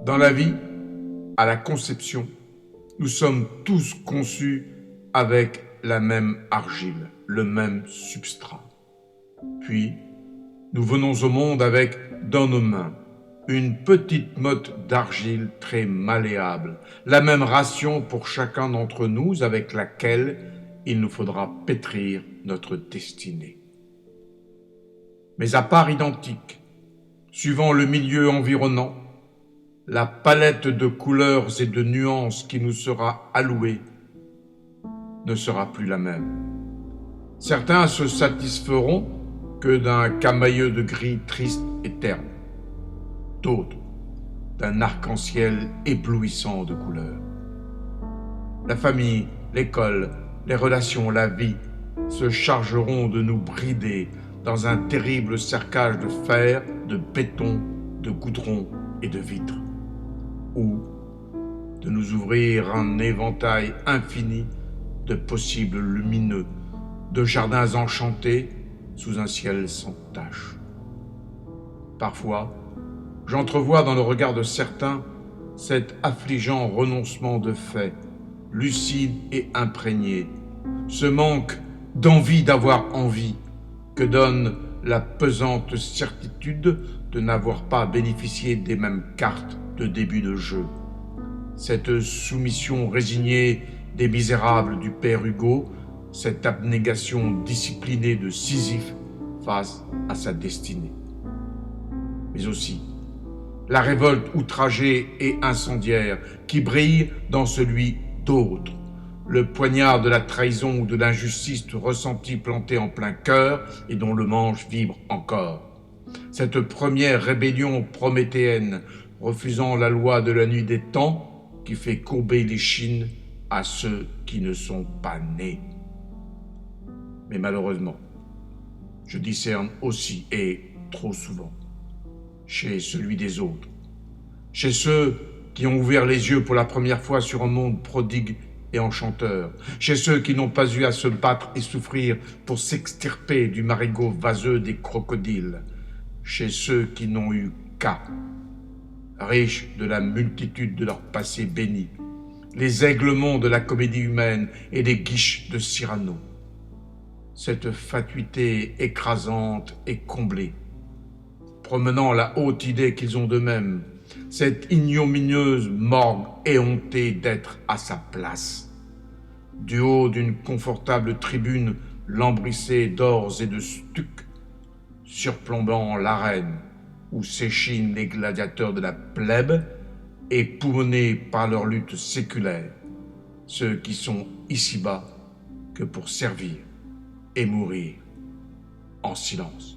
Dans la vie, à la conception, nous sommes tous conçus avec la même argile, le même substrat. Puis, nous venons au monde avec, dans nos mains, une petite motte d'argile très malléable, la même ration pour chacun d'entre nous avec laquelle il nous faudra pétrir notre destinée. Mais à part identique, suivant le milieu environnant, la palette de couleurs et de nuances qui nous sera allouée ne sera plus la même. Certains se satisferont que d'un camailleux de gris triste et terne, d'autres d'un arc-en-ciel éblouissant de couleurs. La famille, l'école, les relations, la vie se chargeront de nous brider dans un terrible cercage de fer, de béton, de goudron et de vitres, ou de nous ouvrir un éventail infini de possibles lumineux, de jardins enchantés sous un ciel sans tache. Parfois, j'entrevois dans le regard de certains cet affligeant renoncement de fait, lucide et imprégné, ce manque d'envie d'avoir envie que donne la pesante certitude de n'avoir pas bénéficié des mêmes cartes de début de jeu. Cette soumission résignée des misérables du père Hugo, cette abnégation disciplinée de Sisyphe face à sa destinée. Mais aussi la révolte outragée et incendiaire qui brille dans celui d'autres, le poignard de la trahison ou de l'injustice ressenti planté en plein cœur et dont le manche vibre encore. Cette première rébellion prométhéenne refusant la loi de la nuit des temps qui fait courber les chines à ceux qui ne sont pas nés. Mais malheureusement, je discerne aussi, et trop souvent, chez celui des autres, chez ceux qui ont ouvert les yeux pour la première fois sur un monde prodigue et enchanteur, chez ceux qui n'ont pas eu à se battre et souffrir pour s'extirper du marigot vaseux des crocodiles, chez ceux qui n'ont eu qu'à, riches de la multitude de leur passé béni, les aiglements de la comédie humaine et les guiches de Cyrano. Cette fatuité écrasante et comblée, promenant la haute idée qu'ils ont d'eux-mêmes, cette ignominieuse morgue éhontée d'être à sa place. Du haut d'une confortable tribune lambrissée d'ors et de stucs, surplombant l'arène où s'échinent les gladiateurs de la plèbe, époumonés par leur lutte séculaire, ceux qui sont ici-bas que pour servir et mourir en silence.